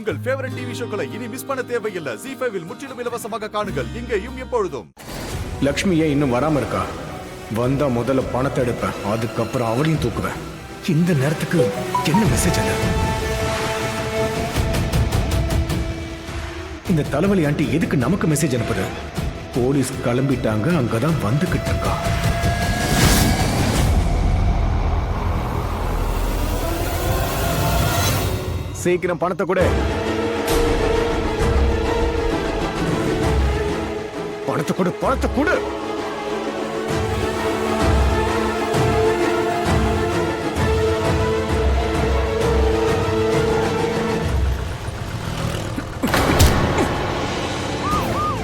உங்கள் favourite TV ஷோக்களை இனி miss பண்ண தேவையில்லை. ZEE5 இல் முற்றிலும் இலவசமாக காணுங்கள். இங்கேயும் எப்பொழுதும். லக்ஷ்மி ஏன் இன்னும் வராம இருக்கா? வந்தா முதல்ல பணத்தை எடுப்பேன், அதுக்கப்புறம் அவளையும் தூக்குவேன். இந்த நேரத்துக்கு என்ன மெசேஜ் அது? இந்த தலைவலி ஆண்டி எதுக்கு நமக்கு மெசேஜ் அனுப்புது? போலீஸ் கிளம்பிட்டாங்க, அங்கதான் வந்துகிட்டு இருக்கா. சீக்கிரம் பணத்தை கூட. பணத்தை கொடு, பணத்தை கொடு.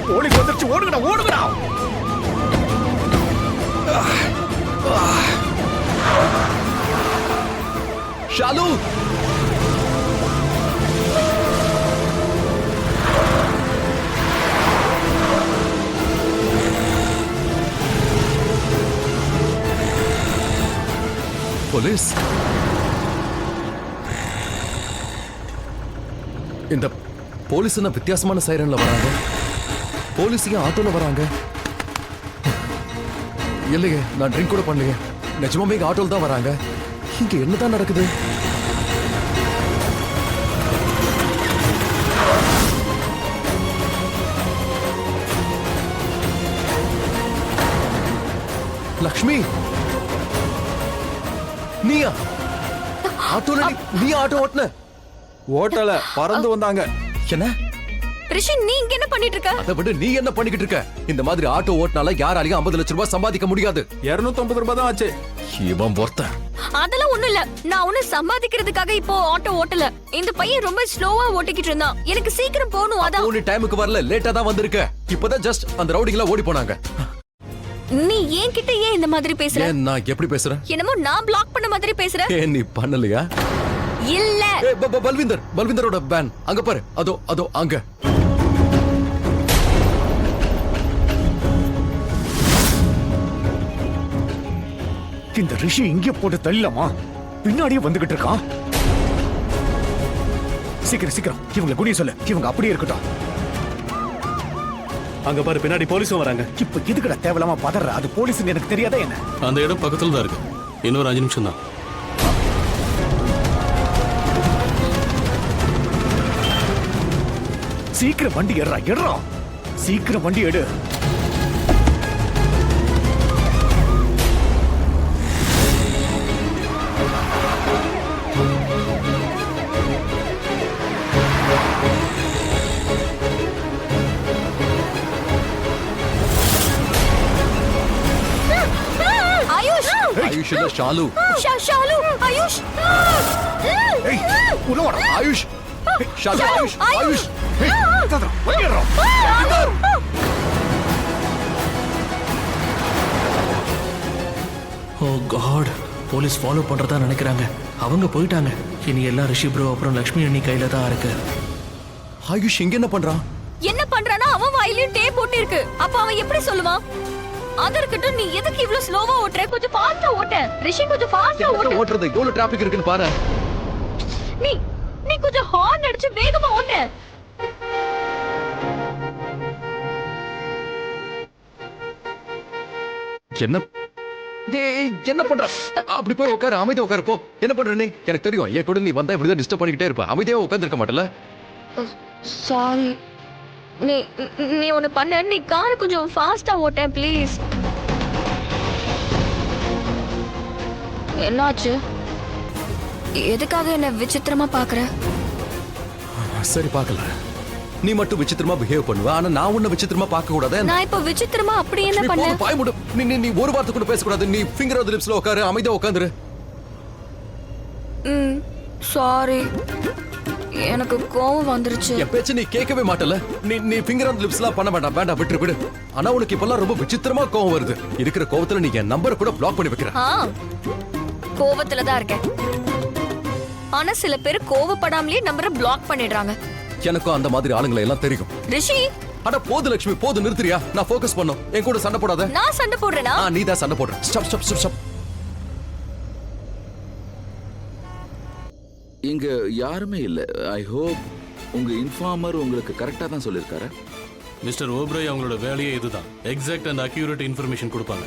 போலீஸ் வந்துருச்சு, ஓடுங்கடா ஓடுங்கடா. ஷாலு, போலீஸ். இந்த போலீஸ் என்ன வித்தியாசமான சைரன்ல வராங்க? போலீஸையும் ஆட்டோல வராங்க. இல்லையே, நான் ட்ரிங்க் கூட பண்ணலையே. நிஜமாவே ஆட்டோல தான் வராங்க. இங்க என்னதான் நடக்குது? லக்ஷ்மி, நீயா ஆட்டோல? நீ ஆட்டோ ஓட்டுன? ஓட்டல, பறந்து வந்தாங்க. என்ன ரிஷி, நீ இங்க என்ன பண்ணிட்டு இருக்க? அதை விட நீ என்ன பண்ணிக்கிட்டு இருக்க? இந்த மாதிரி ஆட்டோ ஓட்டினால யாராலையும் 50 லட்சம் ரூபாய் சம்பாதிக்க முடியாது. 250 ரூபாய் தான் ஆச்சு. இவன் ஒருத்த. அதெல்லாம் ஒண்ணும் இல்ல. நான் ஒண்ணு சம்பாதிக்கிறதுக்காக இப்போ ஆட்டோ ஓட்டல. இந்த பையன் ரொம்ப ஸ்லோவா ஓட்டிக்கிட்டு இருந்தான். எனக்கு சீக்கிரம் போகணும், அதான். நீ டைமுக்கு வரல, லேட்டா தான் வந்திருக்க. இப்பதான் ஜஸ்ட் அந்த ரவுடிங்களா ஓடி போனாங்க. நீ என்கிட்ட ஏன் இந்த மாதிரி பேசுற? நான் எப்படி பேசுறேன்? என்னமோ நான் பிளாக் பண்ண மாதிரி பேசுற. நீ பண்ணலையா? இல்ல. பல்விந்தரோட பேன் அங்க பாரு. அதோ அதோ அங்க. இந்த ரிஷி இங்கே போட்டு தள்ளலாமா? பின்னாடியே வந்துகிட்டு இருக்கான். சீக்கிரம் சீக்கிரம் இவங்களை குடிய சொல்ல. இவங்க அப்படியே இருக்கட்டும். அங்க பாரு, பின்னாடி போலீஸும் வராங்க. இப்ப எதுக்குடா தேவலாமா பதற? அது போலீஸ் எனக்கு தெரியாதா என்ன? அந்த இடம் பக்கத்துல தான் இருக்கு. இன்னொரு 5 நிமிஷம் தான். சீக்கிரம் வண்டி எடுறா, எடுறா. சீக்கிரம் வண்டி எடு. ஆயுஷ் இல்ல, ஷாலு. ஷாலு, ஆயுஷ். ஏய், உள்ள வாடா. ஆயுஷ், ஷாலு, ஆயுஷ், ஆயுஷ். ஏய், தட்றா, வண்டி எடுறா. ஓ காட், போலீஸ் ஃபாலோ பண்றதா நினைக்கிறாங்க. அவங்க போயிட்டாங்க. இனி எல்லாம் ரிஷி ப்ரோ அப்புறம் லக்ஷ்மி அண்ணி கையில தான் இருக்கு. ஆயுஷ் இங்க என்ன பண்றான்? என்ன பண்றானா? அவன் வாயிலையும் டேப் போட்டு இருக்கு. அப்ப அவன் எப்படி சொல்லுவான்? அதற்கிட்ட நீ எதுக்கு இவ்ளோ ஸ்லோவா ஓட்ற? கொஞ்சம் ஃபாஸ்டா ஓட்டு ரிஷி, கொஞ்சம் ஃபாஸ்டா ஓட்டு. ஓட்டுறது எவ்வளவு டிராபிக் இருக்குன்னு பாரு. நீ கொஞ்சம் ஹார்ன் அடிச்சு வேகமா ஓட்டு. என்ன என்ன பண்ற? அப்படி போய் உட்காரு, அமைதியா உட்காரு போ. என்ன பண்ற நீ? எனக்கு தெரியும், என் கூட நீ வந்தா இப்படிதான் டிஸ்டர்ப் பண்ணிக்கிட்டே இருப்ப. அமைதியா உட்கார்ந்து இருக்க மாட்டல. சாரி. நீ ஒன்னு பண்ண. நீ காரை கொஞ்சம் ஃபாஸ்டா ஓட்ட ப்ளீஸ். என்னாச்சு? எதுக்காக என்ன விசித்திரமா பாக்குற? சரி, பார்க்கல. நீ மட்டும் விசித்திரமா பிஹேவ் பண்ணுவ, ஆனா நான் உன்ன விசித்திரமா பார்க்க கூடாது. நான் இப்ப விசித்திரமா அப்படி என்ன பண்ண? பாய் முடு. நீ ஒரு வார்த்தை கூட பேச கூடாது. நீ ஃபிங்கர் ஆன் தி லிப்ஸ்ல உட்காரு, அமைதியா உட்கார்ந்துரு. சாரி, எனக்கு கோவம் வந்துருச்சு. என் பேச்ச நீ கேட்கவே மாட்டல. நீ ஃபிங்கர் ஆன் தி லிப்ஸ்லாம் பண்ண வேண்டாம். வேண்டாம், விட்டு. ஆனா உனக்கு இப்பெல்லாம் ரொம்ப விசித்திரமா கோவம் வருது. இருக்கிற கோவத்துல நீ என் நம்பரை கூட பிளாக் பண்ணி வைக்கிற. கோவத்துல தான் இருக்கேன். ஆனா சில பேர் கோவப்படாமலே நம்பரை பிளாக் பண்ணிடுறாங்க. எனக்கும் அந்த மாதிரி ஆளுங்களை எல்லாம் தெரியும். ரிஷி, அட போது லட்சுமி, போது, நிறுத்துறியா? நான் ஃபோக்கஸ் பண்ணனும். என் கூட சண்டை போடாத. நான் சண்டை போடுறேனா? நீ தான் சண்டை போடுற. ஸ்டாப். இங்க யாருமே இல்ல. ஐ ஹோப் உங்க இன்ஃபார்மர் உங்களுக்கு கரெக்டா தான் சொல்லியிருக்காரு. மிஸ்டர் ஓப்ரை அவங்களோட வேலையே இதுதான். எக்ஸாக்ட் அண்ட் அக்யூரேட் இன்ஃபர்மேஷன் கொடுப்பாங்க.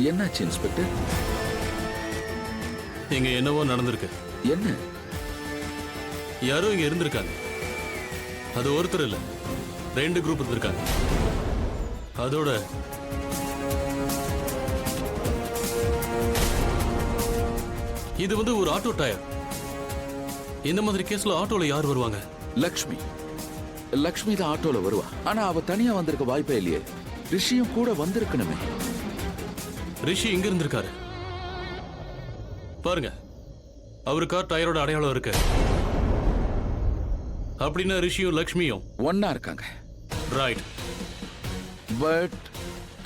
என்னாச்சு இன்ஸ்பெக்டர்? இங்க என்னவோ நடந்திருக்கு. என்ன? யாரோ இங்க இருந்திருக்காங்க. அது ஒருத்தர் இல்ல, 2 குரூப் இருந்திருக்காங்க. அதோட இது வந்து ஒரு ஆட்டோ டயர். இந்த மாதிரி கேஸ்ல ஆட்டோல யார் வருவாங்க? லக்ஷ்மி தான் ஆட்டோல வருவா. ஆனா அவ தனியா வந்திருக்க வாய்ப்பே இல்லையே. ரிஷியும் கூட வந்திருக்கணுமே. ரிஷி இங்க இருந்திருக்காரு பாருங்க. அவரு கார் டயரோட அடையாளம் இருக்கு. அப்படின்னா ரிஷியும் லக்ஷ்மியும் ஒன்னா இருக்காங்க. ரைட். பட்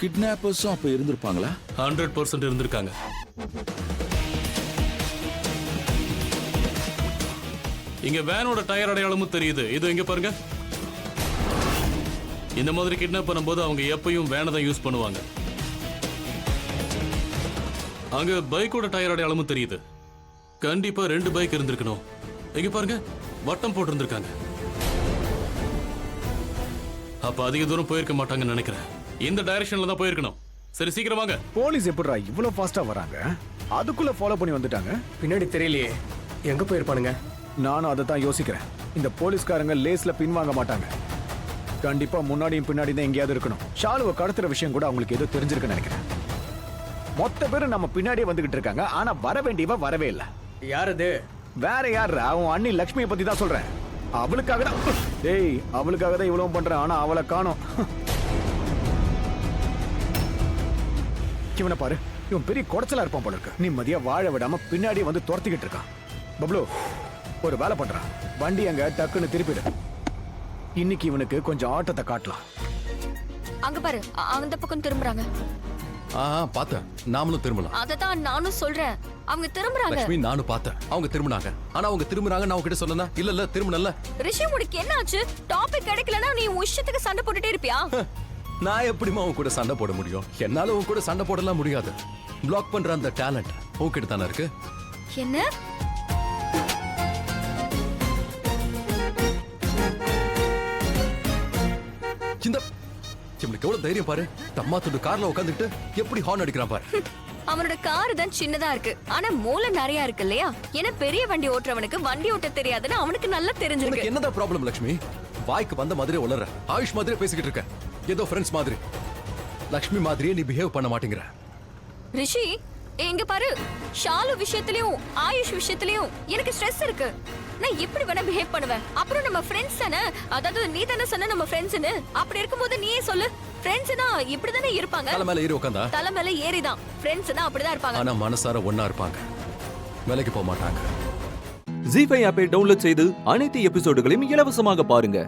கிட்னாப்பர்ஸும் அப்ப இருந்திருப்பாங்களா? 100% இருந்திருக்காங்க. இங்க வேனோட டயர் அடையாளமும் தெரியுது. இது இங்க பாருங்க. இந்த மாதிரி கிட்னாப் பண்ணும்போது அவங்க எப்பயும் வேனை தான் யூஸ் பண்ணுவாங்க. அங்க பைக்கோட டயர் அடையாளமும் தெரியுது. கண்டிப்பா 2 பைக் இருந்திருக்கணும். இங்க பாருங்க, வட்டம் போட்டு இருந்திருக்காங்க. அப்ப அதிக தூரம் போயிருக்க மாட்டாங்கன்னு நினைக்கிறேன். இந்த டைரக்ஷன்ல தான் போயிருக்கணும். சரி, சீக்கிரம் வாங்க. போலீஸ் எப்படிடா இவ்வளவு ஃபாஸ்டா வராங்க? அதுக்குள்ள ஃபாலோ பண்ணி வந்துட்டாங்க. பின்னாடி தெரியலையே, எங்க போயிருப்பானுங்க? நானும் அதை தான் யோசிக்கிறேன். இந்த போலீஸ்காரங்க லேஸ்ல பின்வாங்க மாட்டாங்க. கண்டிப்பா முன்னாடியும் பின்னாடி தான் எங்கேயாவது இருக்கணும். ஷாலுவை கடத்துற விஷயம் கூட அவங்களுக்கு ஏதோ தெரிஞ்சிருக்குன்னு நினைக்கிறேன். மொத்த பேரும் நம்ம பின்னாடியே வந்துகிட்டு இருக்காங்க. ஆனா வர வேண்டியவ வரவே இல்லை. யார் அது? வேற யார்? அவன் அண்ணி லக்ஷ்மியை பத்தி தான் சொல்றேன். அவளுக்காக தான். டேய், அவளுக்காக தான் இவ்வளவு பண்றேன். ஆனா அவளை காணோம். இவனை பாரு, இவன் பெரிய குடைச்சலா இருப்பான் போல இருக்கு. நிம்மதியா வாழ விடாம பின்னாடியே வந்து துரத்திக்கிட்டு இருக்கான். பப்ளு, ஒரு வேலை பண்றான். வண்டி அங்க டக்குன்னு திருப்பிடு. இன்னைக்கு இவனுக்கு கொஞ்சம் ஆட்டத்தை காட்டலாம். அங்க பாரு, அந்த பக்கம் திரும்புறாங்க. பார்த்தேன். நாமளும் திரும்பலாம். அததான் நானும் சொல்றேன். அவங்க திரும்புறாங்க. லட்சுமி, நானும் பார்த்தேன். அவங்க திரும்பினாங்க. ஆனா அவங்க திரும்புறாங்க நான் உங்ககிட்ட சொன்னா இல்ல திரும்பல. ரிஷி, உனக்கு என்ன ஆச்சு? டாபிக் கிடைக்கலனா நீ உஷ்டத்துக்கு சண்டை போட்டுட்டே இருப்பியா? நான் எப்படிமா உன் கூட சண்டை போட முடியும்? என்னால உன் கூட சண்டை போடலாம் முடியாது. பிளாக் பண்ற அந்த டேலண்ட் உன்கிட்ட தானே இருக்கு. என்ன? இந்த இவனுக்கு எவ்வளவு தைரியம் பாரு. தம்மாத்தோட கார்ல உட்காந்துட்டு எப்படி ஹார்ன் அடிக்கிறான் பாரு. அவனோட கார் தான் சின்னதா இருக்கு, ஆனா மூளை நிறைய இருக்கு இல்லையா? ஏன்னா பெரிய வண்டி ஓட்டுறவனுக்கு வண்டி ஓட்ட தெரியாதுன்னு அவனுக்கு நல்லா தெரிஞ்சிருக்கு. என்னதான் ப்ராப்ளம் லட்சுமி? வாய்க்கு வந்த மாதிரி உளற, ஆயுஷ் மாதிரி பேசிக்கிட்டு இருக்க. ஏதோ ஃப்ரெண்ட்ஸ் மாதிரி. லட்சுமி மாதிரியே நீ பிஹேவ் பண்ண மாட்டேங்கிற. ரிஷி, எங்க பாரு, ஷாலு விஷயத்திலயும் ஆயுஷ் விஷயத்திலயும் எனக்கு ஸ்ட்ரெஸ் இருக்கு. நான் எப்படி வேணா பிஹேவ் பண்ணுவேன். அப்புறம் நம்ம ஃப்ரெண்ட்ஸ் தானே. அதாவது நீ தானே சொன்ன நம்ம ஃப்ரெண்ட்ஸ்னு. அப்படி இருக்கும்போது நீயே சொல்லு. ஃப்ரெண்ட்ஸ்னா இப்படி தானே இருப்பாங்க. தலை மேல ஏறி உட்காந்தா? தலை மேல ஏறிதான். ஃப்ரெண்ட்ஸ்னா அப்படிதான் இருப்பாங்க. ஆனா மனசார ஒண்ணா இருப்பாங்க. வேலைக்கு போக மாட்டாங்க. ஜீ5 ஆப்பை டவுன்லோட் செய்து அனைத்து எபிசோடுகளையும் இலவசமாக பாருங்க.